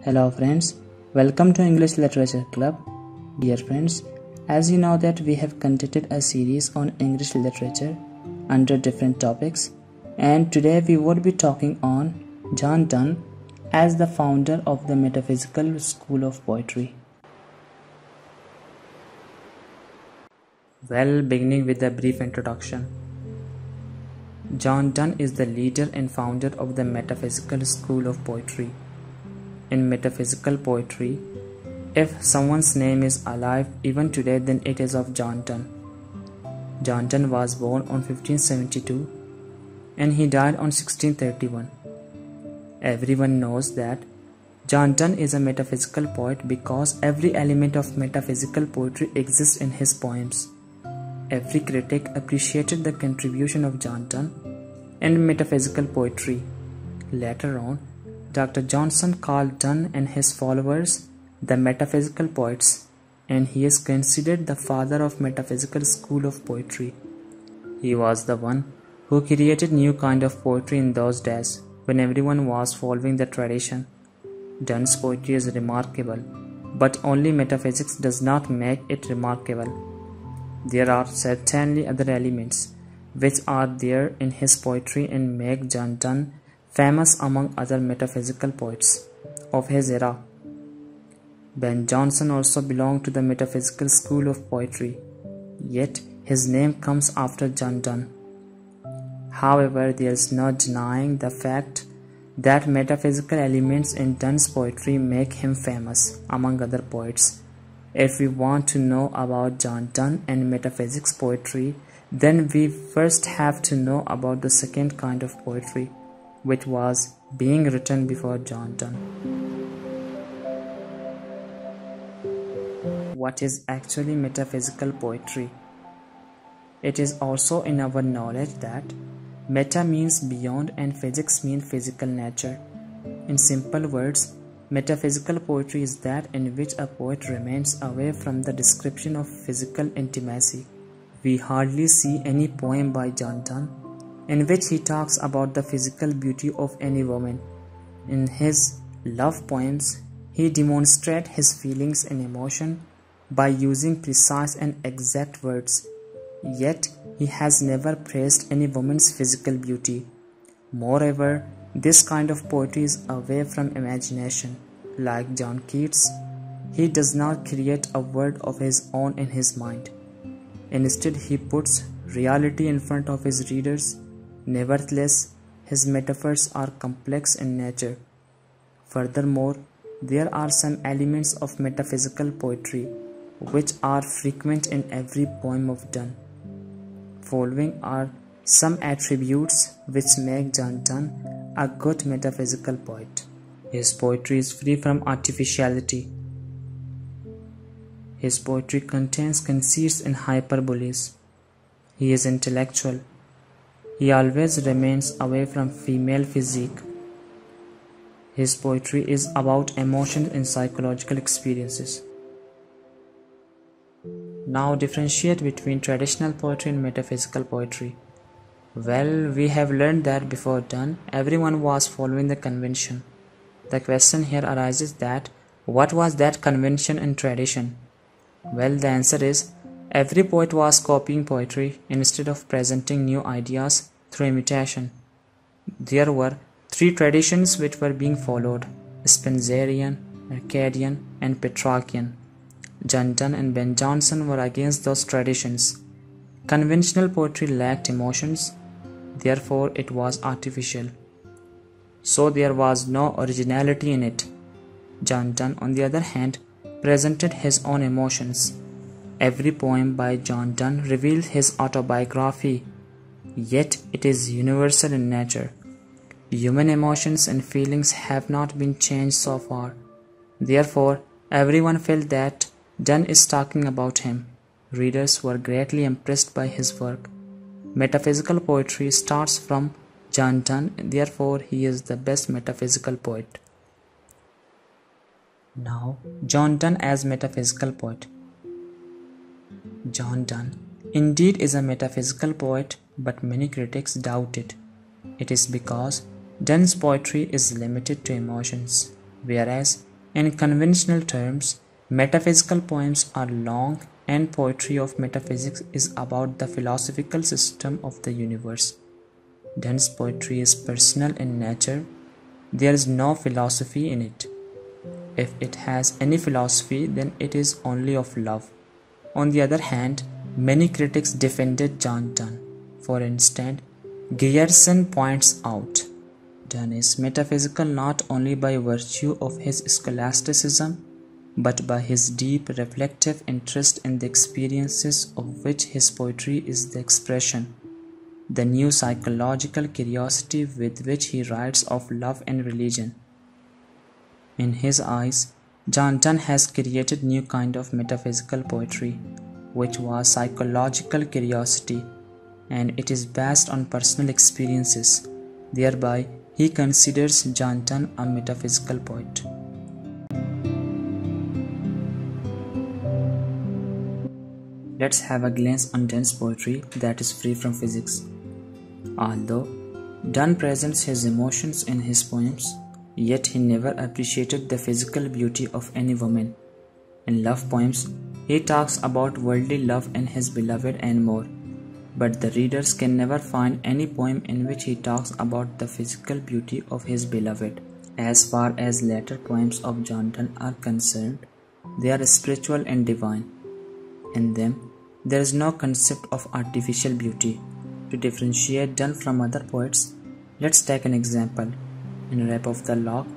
Hello friends, welcome to English Literature Club. Dear friends, as you know that we have conducted a series on English literature under different topics, and today we would be talking on John Donne as the founder of the Metaphysical School of Poetry. Well, beginning with a brief introduction. John Donne is the leader and founder of the Metaphysical School of Poetry. In metaphysical poetry, if someone's name is alive even today, then it is of John Donne. John Donne was born on 1572 and he died on 1631. Everyone knows that John Donne is a metaphysical poet because every element of metaphysical poetry exists in his poems. Every critic appreciated the contribution of John Donne in metaphysical poetry. Later on, Dr. Johnson called Donne and his followers the metaphysical poets, and he is considered the father of metaphysical school of poetry. He was the one who created new kind of poetry in those days when everyone was following the tradition. Donne's poetry is remarkable, but only metaphysics does not make it remarkable. There are certainly other elements which are there in his poetry and make John Donne famous among other metaphysical poets of his era. Ben Jonson also belonged to the metaphysical school of poetry, yet his name comes after John Donne. However, there is no denying the fact that metaphysical elements in Donne's poetry make him famous among other poets. If we want to know about John Donne and metaphysics poetry, then we first have to know about the second kind of poetry, which was being written before John Donne. What is actually metaphysical poetry? It is also in our knowledge that meta means beyond and physics means physical nature. In simple words, metaphysical poetry is that in which a poet remains away from the description of physical intimacy. We hardly see any poem by John Donne in which he talks about the physical beauty of any woman. In his love poems, he demonstrates his feelings and emotion by using precise and exact words. Yet, he has never praised any woman's physical beauty. Moreover, this kind of poetry is away from imagination. Like John Keats, he does not create a word of his own in his mind. Instead, he puts reality in front of his readers. Nevertheless, his metaphors are complex in nature. Furthermore, there are some elements of metaphysical poetry which are frequent in every poem of Donne. Following are some attributes which make John Donne a good metaphysical poet. His poetry is free from artificiality. His poetry contains conceits and hyperboles. He is intellectual. He always remains away from female physique. His poetry is about emotions and psychological experiences. Now differentiate between traditional poetry and metaphysical poetry. Well, we have learned that before Donne, everyone was following the convention. The question here arises that what was that convention and tradition? Well, the answer is every poet was copying poetry instead of presenting new ideas through imitation. There were three traditions which were being followed: Spenserian, Arcadian, and Petrarchian. John Donne and Ben Jonson were against those traditions. Conventional poetry lacked emotions, therefore it was artificial. So there was no originality in it. John Donne, on the other hand, presented his own emotions. Every poem by John Donne reveals his autobiography, yet it is universal in nature. Human emotions and feelings have not been changed so far. Therefore, everyone felt that Donne is talking about him. Readers were greatly impressed by his work. Metaphysical poetry starts from John Donne, and therefore he is the best metaphysical poet. Now, John Donne as metaphysical poet. John Donne indeed is a metaphysical poet, but many critics doubt it. It is because Donne's poetry is limited to emotions, whereas In conventional terms, metaphysical poems are long, and poetry of metaphysics is about the philosophical system of the universe. Donne's poetry is personal in nature. There is no philosophy in it. If it has any philosophy, then it is only of love. On the other hand, many critics defended John Donne. For instance, Grierson points out, Donne is metaphysical not only by virtue of his scholasticism, but by his deep reflective interest in the experiences of which his poetry is the expression, the new psychological curiosity with which he writes of love and religion. In his eyes, John Donne has created new kind of metaphysical poetry, which was psychological curiosity, and it is based on personal experiences. Thereby, he considers John Donne a metaphysical poet. Let's have a glance on Donne's poetry that is free from physics. Although Donne presents his emotions in his poems, yet he never appreciated the physical beauty of any woman. In love poems, he talks about worldly love and his beloved and more, but the readers can never find any poem in which he talks about the physical beauty of his beloved. As far as later poems of John Donne are concerned, they are spiritual and divine. In them, there is no concept of artificial beauty. To differentiate Donne from other poets, let's take an example. In Rape of the Lock,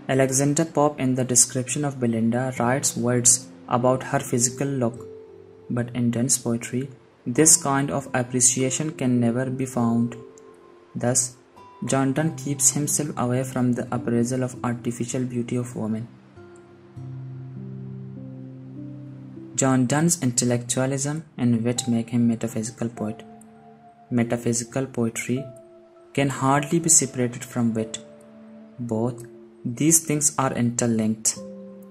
Alexander Pope in the description of Belinda writes words about her physical look, but in Donne's poetry, this kind of appreciation can never be found. Thus, John Donne keeps himself away from the appraisal of artificial beauty of women. John Donne's intellectualism and wit make him metaphysical poet. Metaphysical poetry can hardly be separated from wit. Both these things are interlinked.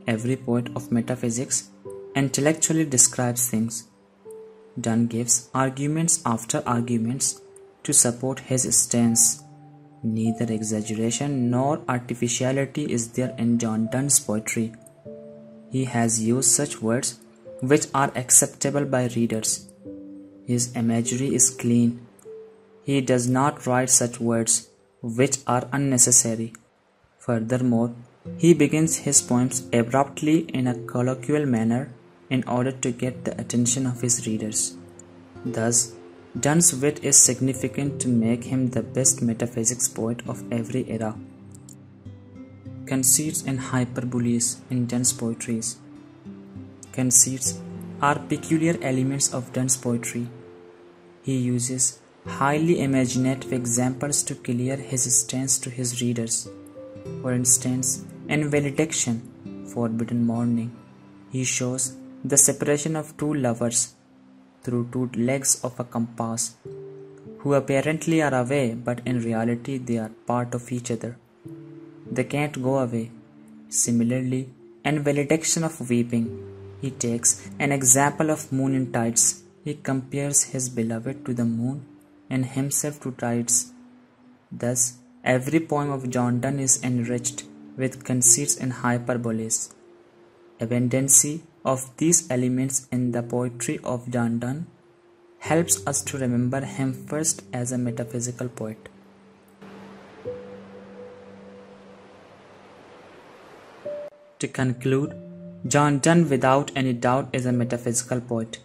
Every poet of metaphysics intellectually describes things. Donne gives arguments after arguments to support his stance. Neither exaggeration nor artificiality is there in John Donne's poetry. He has used such words which are acceptable by readers. His imagery is clean. He does not write such words which are unnecessary. Furthermore, he begins his poems abruptly in a colloquial manner in order to get the attention of his readers. Thus, Donne's wit is significant to make him the best metaphysics poet of every era. Conceits and hyperboles in Donne's poetries. Conceits are peculiar elements of Donne's poetry. He uses highly imaginative examples to clear his stance to his readers. For instance, in Valediction, Forbidden Morning, he shows the separation of two lovers through two legs of a compass, who apparently are away but in reality they are part of each other. They can't go away. Similarly, in Valediction of Weeping, he takes an example of moon in tides. He compares his beloved to the moon and himself to tides. Thus, every poem of John Donne is enriched with conceits and hyperboles. Abundance of these elements in the poetry of John Donne helps us to remember him first as a metaphysical poet. To conclude, John Donne without any doubt is a metaphysical poet.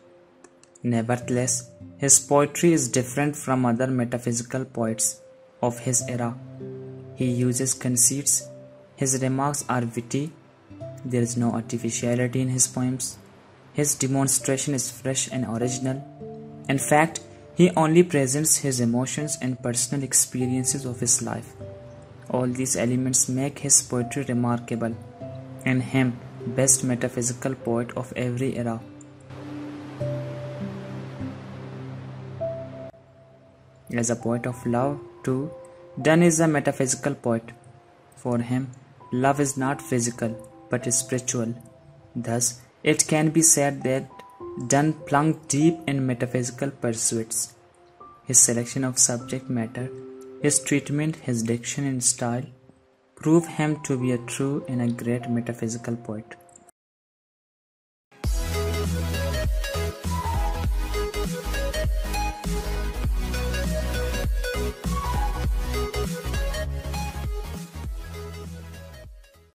Nevertheless, his poetry is different from other metaphysical poets of his era. He uses conceits. His remarks are witty. There is no artificiality in his poems. His demonstration is fresh and original. In fact, he only presents his emotions and personal experiences of his life. All these elements make his poetry remarkable, and him best metaphysical poet of every era. As a poet of love, too, Donne is a metaphysical poet. For him, love is not physical, but spiritual. Thus, it can be said that Donne plunged deep in metaphysical pursuits. His selection of subject matter, his treatment, his diction and style prove him to be a true and a great metaphysical poet.